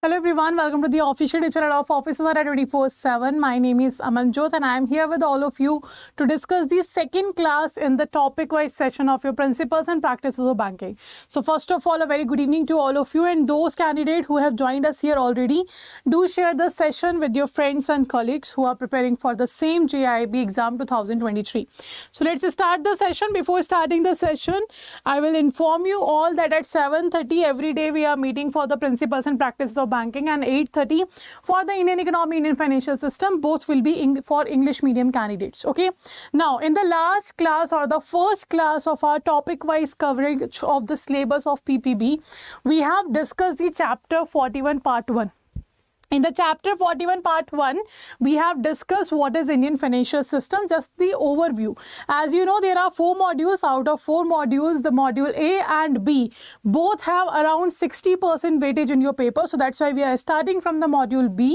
Hello everyone, welcome to the official channel of Officers Adda 24/7. My name is Amanjot and I am here with all of you to discuss the second class in the topic-wise session of your principles and practices of banking. So first of all, a very good evening to all of you, and those candidates who have joined us here already, do share the session with your friends and colleagues who are preparing for the same JAIIB exam 2023. So let's start the session. Before starting the session, I will inform you all that at 7:30 every day we are meeting for the principles and practices of banking, and 8:30 for the Indian economy, Indian financial system. Both will be for English medium candidates. Okay. Now, in the last class or the first class of our topic-wise coverage of the syllabus of PPB, we have discussed the chapter 41 part 1. In the chapter 41 part 1, we have discussed what is Indian financial system, just the overview. As you know, there are 4 modules. Out of 4 modules, the module A and B both have around 60% weightage in your paper. So that's why we are starting from the module B,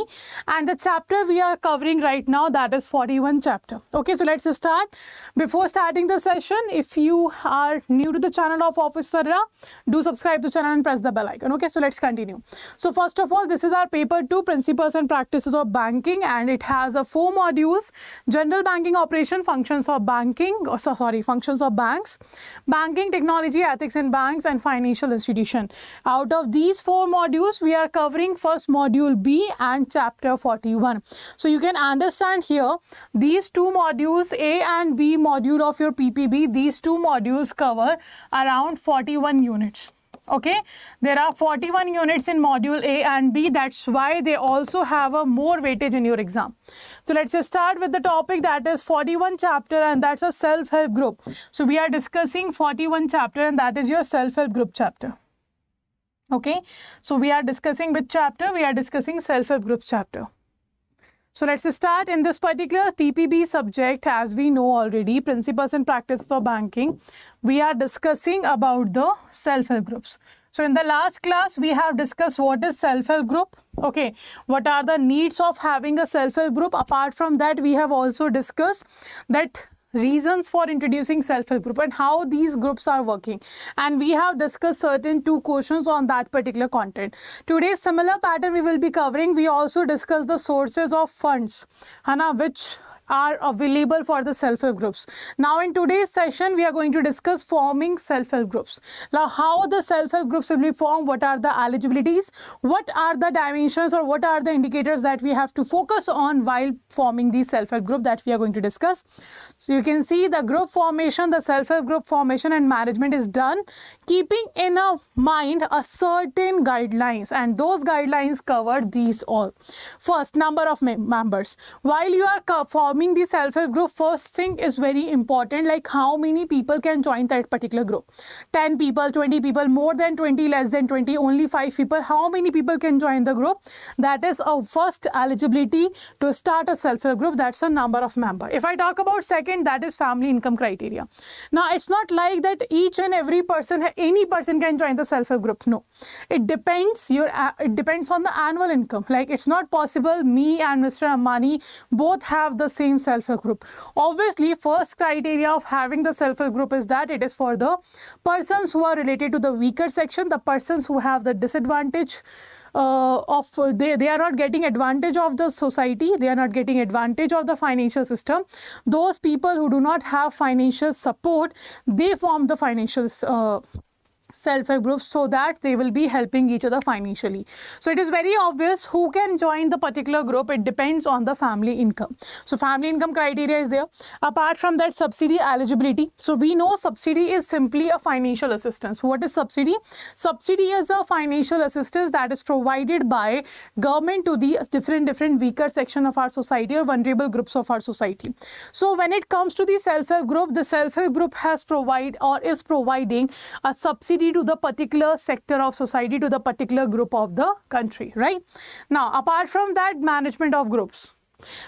and the chapter we are covering right now, that is 41 chapter. Okay, so let's start. Before starting the session, if you are new to the channel of Officer Adda, do subscribe to the channel and press the bell icon. Okay, so let's continue. So first of all, this is our paper 2, principles and practices of banking, and it has 4 modules: general banking operation, functions of banking, functions of banks, banking technology, ethics in banks, and financial institution. Out of these 4 modules, we are covering first module B and chapter 41. So you can understand here, these 2 modules, A and B module of your PPB, these 2 modules cover around 41 units. Okay, there are 41 units in module A and B. That's why they also have a more weightage in your exam. So let's just start with the topic, that is 41 chapter, and that's a self-help group. So we are discussing 41 chapter, and that is your self-help group chapter. Okay, so we are discussing which chapter? We are discussing self-help group chapter. So let's start. In this particular PPB subject, as we know already, principles and practices of banking, we are discussing about the self-help groups. So in the last class, we have discussed what is self-help group. Okay, what are the needs of having a self-help group? Apart from that, we have also discussed that reasons for introducing self-help group and how these groups are working, and we have discussed certain 2 questions on that particular content. Today's similar pattern we will be covering. We also discuss the sources of funds, which are available for the self-help groups. Now in today's session, we are going to discuss forming self-help groups. Now, how the self-help groups will be formed, what are the eligibilities, what are the dimensions, or what are the indicators that we have to focus on while forming the self-help group, that we are going to discuss. So you can see the group formation, the self-help group formation and management is done keeping in mind a certain guidelines, and those guidelines cover these all. First, number of members. While you are forming the self-help group, first thing is very important, like how many people can join that particular group. 10 people, 20 people, more than 20, less than 20, only 5 people. How many people can join the group? That is a first eligibility to start a self-help group. That's a number of member. If I talk about second, that is family income criteria. Now, it's not like that each and every person, any person can join the self-help group. No, it depends. It depends on the annual income. Like, it's not possible me and Mr. Ambani both have the same self-help group. Obviously, first criteria of having the self-help group is that it is for the persons who are related to the weaker section, the persons who have the disadvantage they are not getting advantage of the society, they are not getting advantage of the financial system. Those people who do not have financial support, they form the financial self-help groups, so that they will be helping each other financially. So it is very obvious who can join the particular group. It depends on the family income. So family income criteria is there. Apart from that, subsidy eligibility. So we know subsidy is simply a financial assistance. What is subsidy? Subsidy is a financial assistance that is provided by government to the different weaker section of our society or vulnerable groups of our society. So when it comes to the self-help group, the self-help group has is providing a subsidy to the particular sector of society, to the particular group of the country, right? Now, apart from that, management of groups.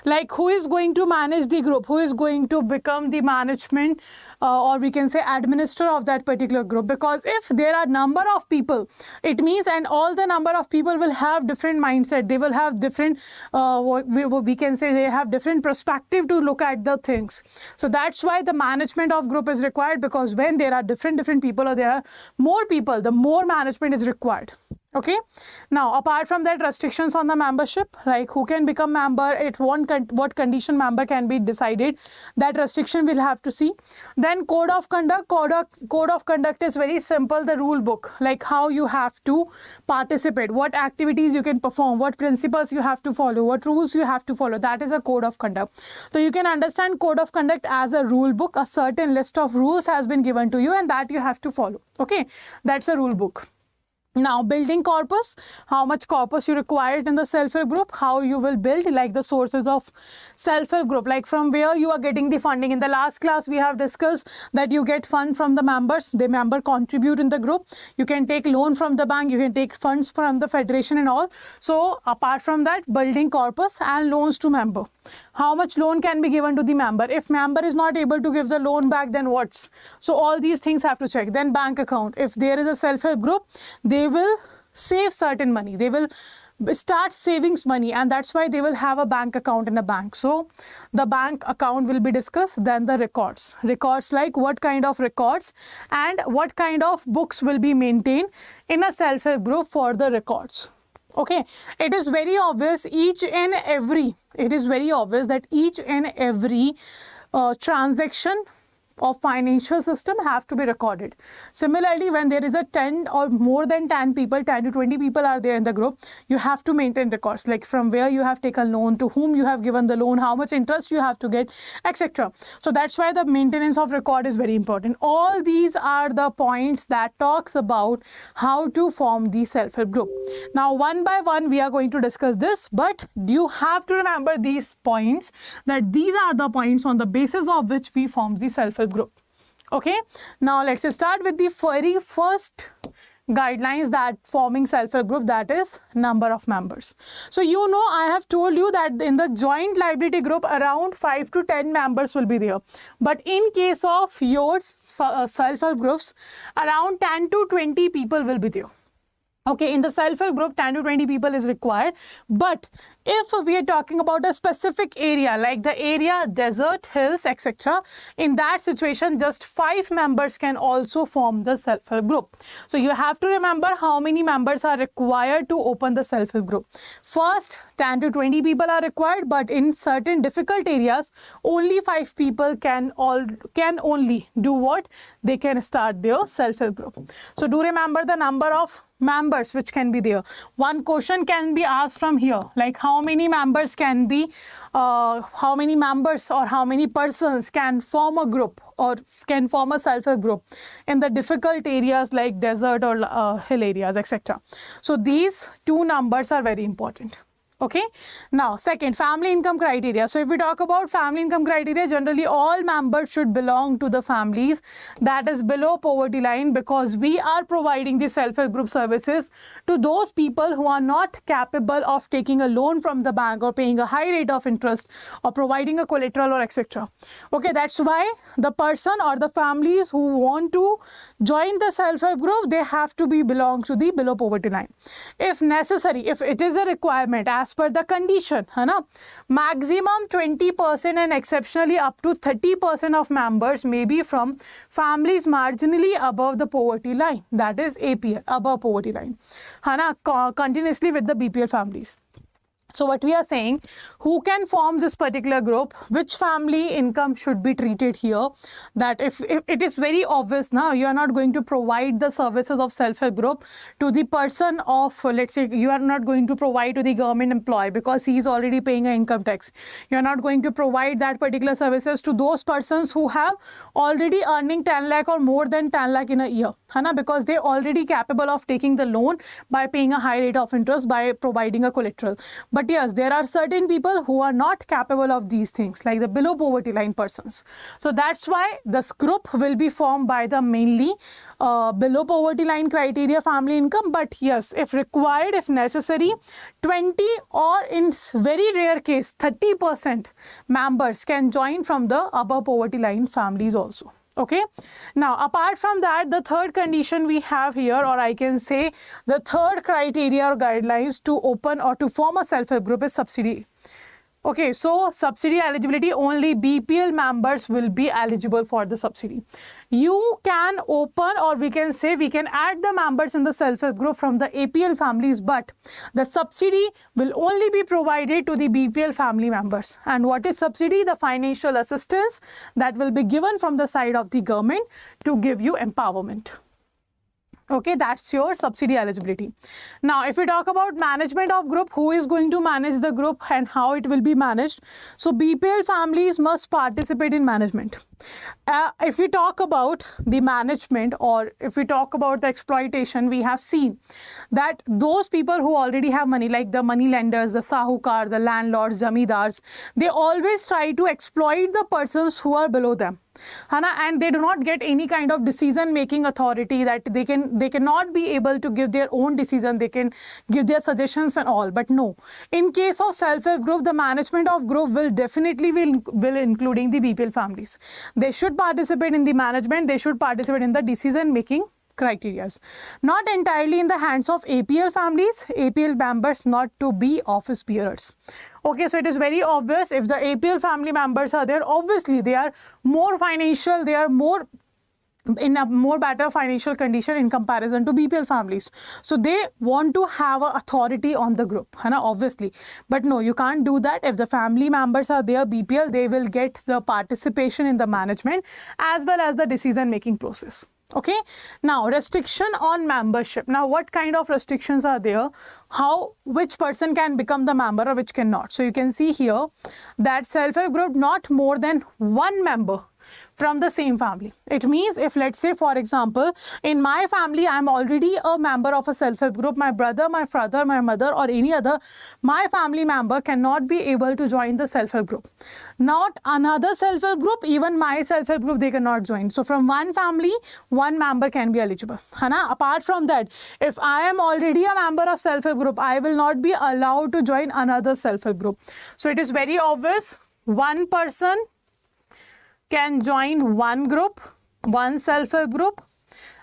Like, who is going to manage the group? Who is going to become the management or we can say administrator of that particular group? Because if there are number of people, it means, and all the number of people will have different mindset. They will have different, we can say they have different perspective to look at the things. So that's why the management of group is required, because when there are different people or there are more people, the more management is required. Okay, now apart from that, restrictions on the membership, like who can become member, at what condition member can be decided, that restriction we'll have to see. Then code of conduct. Code of conduct is very simple, the rule book, like how you have to participate, what activities you can perform, what principles you have to follow, what rules you have to follow. That is a code of conduct. So you can understand code of conduct as a rule book. A certain list of rules has been given to you and that you have to follow. Okay, that's a rule book. Now, building corpus, how much corpus you required in the self-help group, how you will build, like the sources of self-help group, like from where you are getting the funding. In the last class, we have discussed that you get fund from the members, the member contribute in the group. You can take loan from the bank, you can take funds from the federation and all. So, apart from that, building corpus and loans to member. How much loan can be given to the member? If member is not able to give the loan back, then what? So, all these things have to check. Then bank account. If there is a self-help group, they will save certain money. They will start savings money, and that's why they will have a bank account in a bank. So the bank account will be discussed. Then the records. Records, like what kind of records and what kind of books will be maintained in a self-help group for the records. Okay, it is very obvious that each and every transaction of financial system have to be recorded. Similarly, when there is a 10 or more than 10 people, 10 to 20 people are there in the group, you have to maintain records, like from where you have taken loan, to whom you have given the loan, how much interest you have to get, etc. So that's why the maintenance of record is very important. All these are the points that talks about how to form the self-help group. Now, one by one, we are going to discuss this, but you have to remember these points, that these are the points on the basis of which we form the self-help group. Okay, now let's start with the very first guidelines that forming self-help group, that is number of members. So you know, I have told you that in the joint liability group around 5 to 10 members will be there, but in case of your self-help groups, around 10 to 20 people will be there. Okay, in the self-help group, 10 to 20 people is required. But if we are talking about a specific area, like the area, desert, hills, etc., in that situation, just 5 members can also form the self-help group. So you have to remember how many members are required to open the self-help group. First, 10 to 20 people are required, but in certain difficult areas, only 5 people can only do what? They can start their self-help group. So do remember the number of members which can be there. One question can be asked from here, like how many members can be, how many members or how many persons can form a group or can form a self-help group in the difficult areas like desert or hill areas, etc. So these two numbers are very important. Okay, now second, family income criteria. So if we talk about family income criteria, generally all members should belong to the families that is below poverty line, because we are providing the self-help group services to those people who are not capable of taking a loan from the bank or paying a high rate of interest or providing a collateral or etc. Okay, that's why the person or the families who want to join the self-help group, they have to be belong to the below poverty line. If necessary, if it is a requirement as per the condition, maximum 20% and exceptionally up to 30% of members may be from families marginally above the poverty line, that is APL, above poverty line, continuously with the BPL families. So what we are saying, who can form this particular group, which family income should be treated here, that if it is very obvious now, you are not going to provide the services of self-help group to the person of, let's say, you are not going to provide to the government employee because he is already paying an income tax. You are not going to provide that particular services to those persons who have already earning 10 lakh or more than 10 lakh in a year, because they are already capable of taking the loan by paying a high rate of interest by providing a collateral. But yes, there are certain people who are not capable of these things, like the below poverty line persons. So that's why this group will be formed by the mainly below poverty line criteria family income. But yes, if required, if necessary, 20 or in very rare case 30% members can join from the above poverty line families also. Okay, now apart from that, the third condition we have here, or I can say the third criteria or guidelines to open or to form a self-help group, is subsidy. Okay, so subsidy eligibility, only BPL members will be eligible for the subsidy. You can open, or we can say we can add the members in the self-help group from the APL families, but the subsidy will only be provided to the BPL family members. And what is subsidy? The financial assistance that will be given from the side of the government to give you empowerment. Okay, that's your subsidy eligibility. Now, if we talk about management of group, who is going to manage the group and how it will be managed? So, BPL families must participate in management. If we talk about the management, or if we talk about the exploitation, we have seen that those people who already have money, like the money lenders, the sahukar, the landlords, zamindars, they always try to exploit the persons who are below them. And they do not get any kind of decision making authority, that they cannot be able to give their own decision, they can give their suggestions and all. But no, in case of self-help group, the management of group will definitely will including the BPL families. They should participate in the management, they should participate in the decision making criteria. Not entirely in the hands of APL families, APL members not to be office bearers. Okay, so it is very obvious, if the APL family members are there, obviously they are more financial, they are more in a more better financial condition in comparison to BPL families. So they want to have a authority on the group, obviously. But no, you can't do that. If the family members are there, BPL, they will get the participation in the management as well as the decision making process. Okay, now restriction on membership. Now, what kind of restrictions are there? Which person can become the member or which cannot? So you can see here that self-help group, not more than one member from the same family. It means, if let's say, for example, in my family, I am already a member of a self-help group, my brother, my father, my mother, or any other, my family member cannot be able to join the self-help group. Not another self-help group, even my self-help group, they cannot join. So from one family, one member can be eligible. Apart from that, if I am already a member of self-help group, I will not be allowed to join another self-help group. So it is very obvious, one person can join one group, one self-help group,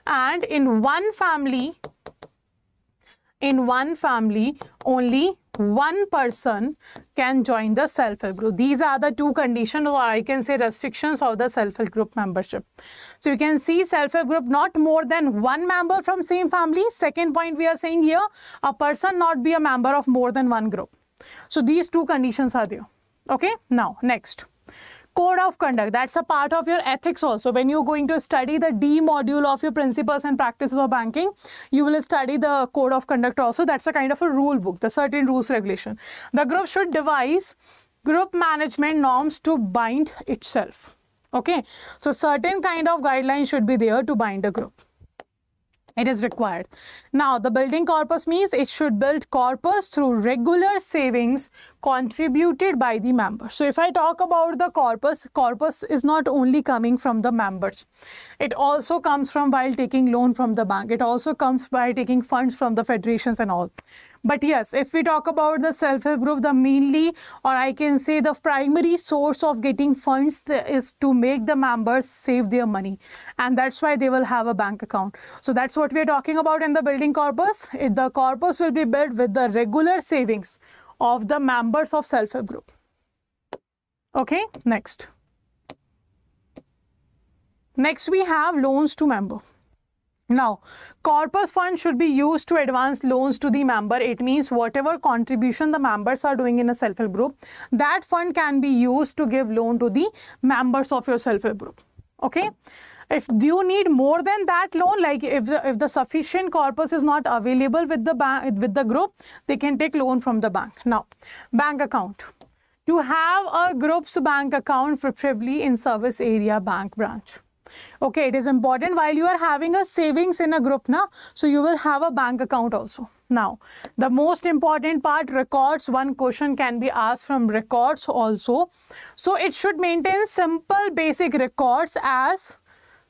and in one family, only one person can join the self-help group. These are the two conditions, or I can say restrictions of the self-help group membership. So you can see self-help group, not more than one member from same family. Second point we are saying here, a person not be a member of more than one group. So these two conditions are there. Okay, now next. Code of conduct, that's a part of your ethics also. When you're going to study the D module of your principles and practices of banking, you will study the code of conduct also. That's a kind of a rule book, the certain rules regulation. The group should devise group management norms to bind itself. Okay, so certain kind of guidelines should be there to bind a group. It is required. Now, the building corpus means it should build corpus through regular savings contributed by the members. So if I talk about the corpus is not only coming from the members. It also comes from while taking loan from the bank. It also comes by taking funds from the federations and all. But yes, if we talk about the self-help group, the mainly, or I can say the primary source of getting funds is to make the members save their money. And that's why they will have a bank account. So that's what we are talking about in the building corpus. The corpus will be built with the regular savings of the members of self-help group. Okay, next. Next we have loans to member. Now, corpus fund should be used to advance loans to the member. It means whatever contribution the members are doing in a self-help group, that fund can be used to give loan to the members of your self-help group. Okay. If you need more than that loan, like if the sufficient corpus is not available with the bank, with the group, they can take loan from the bank. Now, bank account. To have a group's bank account, preferably in service area bank branch. Okay, it is important while you are having a savings in a group now, so you will have a bank account also. Now, the most important part, records. One question can be asked from records also. So it should maintain simple basic records as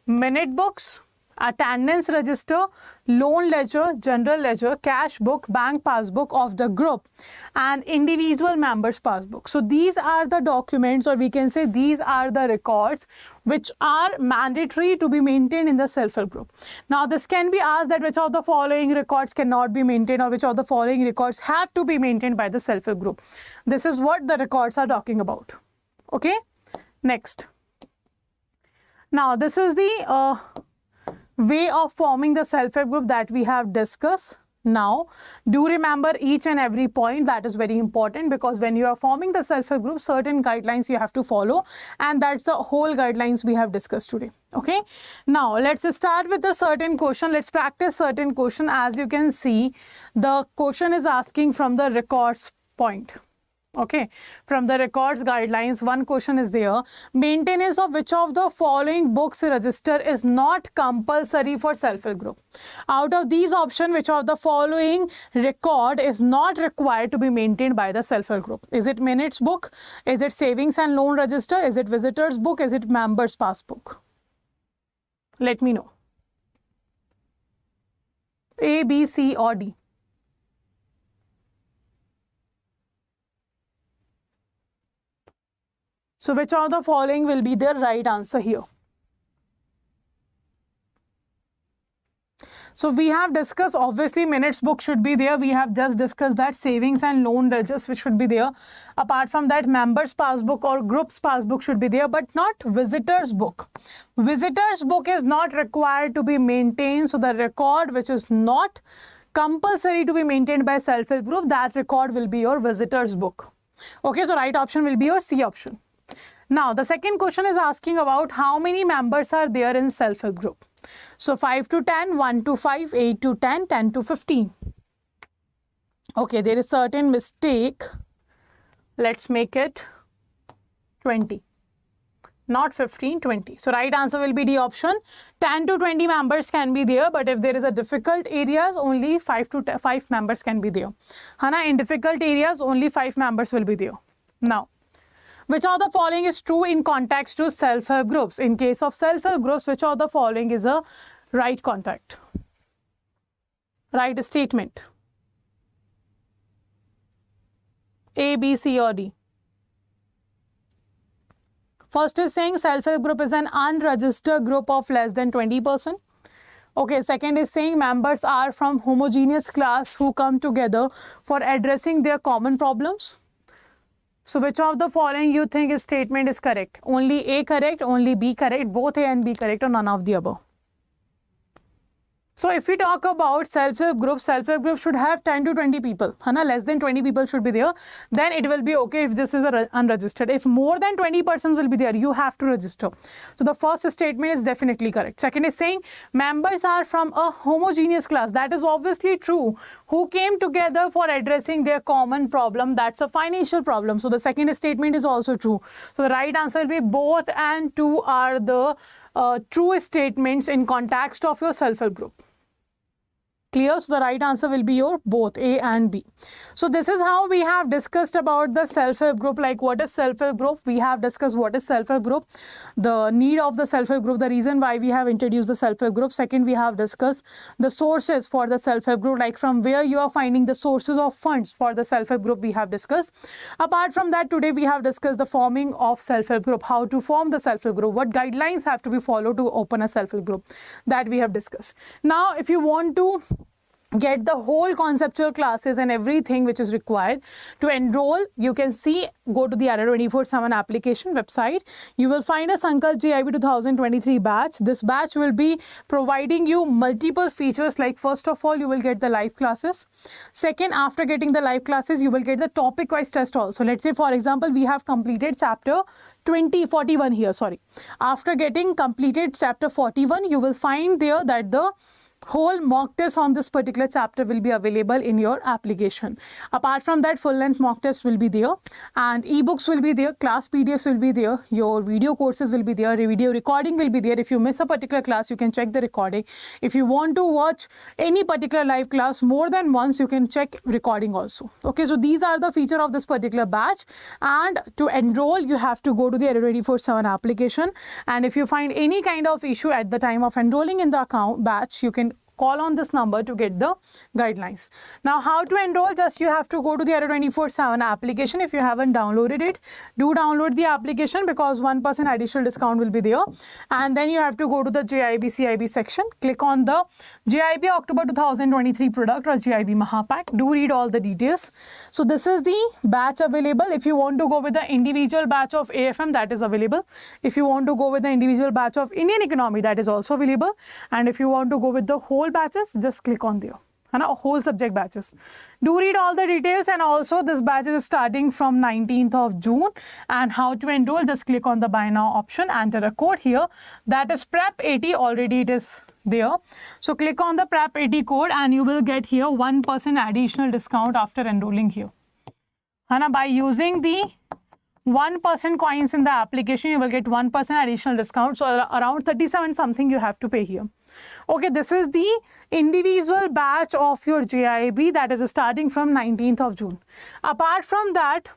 minute books attendance register, loan ledger, general ledger, cash book, bank passbook of the group, and individual members passbook. So these are the documents, or we can say these are the records which are mandatory to be maintained in the self-help group. Now this can be asked that which of the following records cannot be maintained, or which of the following records have to be maintained by the self-help group. This is what the records are talking about. Okay, next. Now this is the way of forming the self-help group that we have discussed. Now do remember each and every point. That is very important, because when you are forming the self-help group, certain guidelines you have to follow, and that's the whole guidelines we have discussed today. Okay, now let's start with the certain question. Let's practice certain question. As you can see, the question is asking from the records point. Okay, from the records guidelines, one question is there. Maintenance of which of the following books register is not compulsory for self-help group? Out of these options, which of the following record is not required to be maintained by the self-help group? Is it minutes book? Is it savings and loan register? Is it visitors book? Is it members passbook? Let me know. A, B, C or D? So which of the following will be the right answer here? So we have discussed, obviously minutes book should be there. We have just discussed that savings and loan register which should be there. Apart from that, members passbook or groups passbook should be there, but not visitors book. Visitors book is not required to be maintained. So the record which is not compulsory to be maintained by self-help group, that record will be your visitors book. Okay, so right option will be your C option. Now, the second question is asking about how many members are there in self-help group. So, 5 to 10, 1 to 5, 8 to 10, 10 to 15. Okay, there is certain mistake. Let's make it 20. Not 15, 20. So, right answer will be the option. 10 to 20 members can be there, but if there is a difficult areas, only 5 members can be there. Hana, in difficult areas, only 5 members will be there. Now, which of the following is true in context to self-help groups? In case of self-help groups, which of the following is a right contact? Right statement. A, B, C or D? First is saying self-help group is an unregistered group of less than 20%. Okay, second is saying members are from homogeneous class who come together for addressing their common problems. So which of the following you think is statement is correct? Only A correct, only B correct, both A and B correct, or none of the above? So if we talk about self-help group should have 10 to 20 people. Less than 20 people should be there. Then it will be okay if this is unregistered. If more than 20 persons will be there, you have to register. So the first statement is definitely correct. Second is saying members are from a homogeneous class. That is obviously true. Who came together for addressing their common problem. That's a financial problem. So the second statement is also true. So the right answer will be both and two are the true statements in context of your self-help group. Clear? So the right answer will be your both A and B. So this is how we have discussed about the self-help group. Like what is self-help group? We have discussed what is self-help group, the need of the self-help group, the reason why we have introduced the self-help group. Second, we have discussed the sources for the self-help group, like from where you are finding the sources of funds for the self-help group we have discussed. Apart from that, today we have discussed the forming of self-help group, how to form the self-help group, what guidelines have to be followed to open a self-help group, that we have discussed. Now, if you want to get the whole conceptual classes and everything which is required to enroll, you can see, go to the Adda 24/7 application website. You will find a Sankalp JAIIB 2023 batch. This batch will be providing you multiple features, like first of all, you will get the live classes. Second, after getting the live classes, you will get the topic wise test also. Let's say, for example, we have completed chapter 41 here, sorry. After getting completed chapter 41, you will find there that the whole mock test on this particular chapter will be available in your application. Apart from that, full length mock test will be there, and ebooks will be there, class PDFs will be there, your video courses will be there, video recording will be there. If you miss a particular class, you can check the recording. If you want to watch any particular live class more than once, you can check recording also. Okay, so these are the feature of this particular batch, and to enroll you have to go to the Adda 24/7 application, and if you find any kind of issue at the time of enrolling in the account batch, you can call on this number to get the guidelines. Now, how to enroll? Just you have to go to the Adda 24/7 application. If you haven't downloaded it, do download the application, because 1% additional discount will be there. And then you have to go to the JAIIB CIB section. Click on the JAIIB October 2023 product or JAIIB Mahapack. Do read all the details. So this is the batch available. If you want to go with the individual batch of AFM, that is available. If you want to go with the individual batch of Indian economy, that is also available. And if you want to go with the whole batches, just click on there. Whole subject batches. Do read all the details, and also this batch is starting from 19th of June. And how to enroll? Just click on the buy now option, enter a code here, that is PREP 80. Already it is there. So click on the PREP 80 code and you will get here 1% additional discount after enrolling here. By using the 1% coins in the application, you will get 1% additional discount. So around 37 something you have to pay here. Okay, this is the individual batch of your JAIIB, that is starting from 19th of June. Apart from that,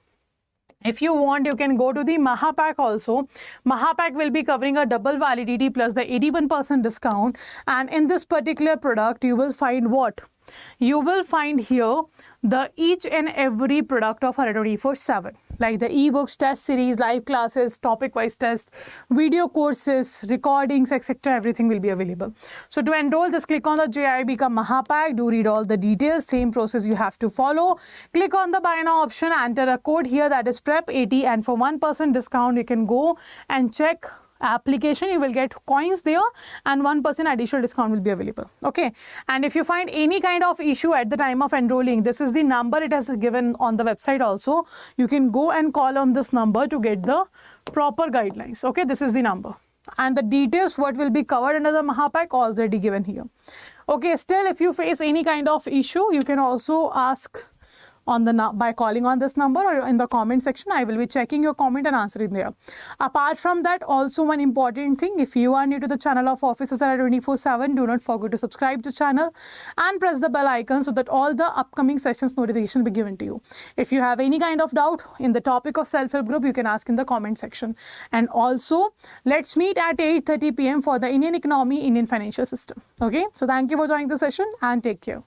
if you want, you can go to the Mahapack also. Mahapack will be covering a double validity plus the 81% discount. And in this particular product, you will find what? You will find here the each and every product of Adda 24/7, like the ebooks, test series, live classes, topic wise test, video courses, recordings, etc. Everything will be available. So to enroll, just click on the JAIIB ka Mahapack. Do read all the details. Same process you have to follow. Click on the buy now option, enter a code here, that is PREP 80, and for 1% discount you can go and check application. You will get coins there, and 1% additional discount will be available. Okay, and if you find any kind of issue at the time of enrolling, this is the number it has given on the website also. You can go and call on this number to get the proper guidelines. Okay, this is the number, and the details what will be covered under the Mahapack already given here. Okay, still if you face any kind of issue, you can also ask on the by calling on this number or in the comment section. I will be checking your comment and answering there. Apart from that, also one important thing, if you are new to the channel of Officers Adda 24/7, do not forget to subscribe to the channel and press the bell icon so that all the upcoming sessions notification will be given to you. If you have any kind of doubt in the topic of self-help group, you can ask in the comment section. And also, let's meet at 8:30 p.m. for the Indian economy, Indian financial system. Okay, so thank you for joining the session and take care.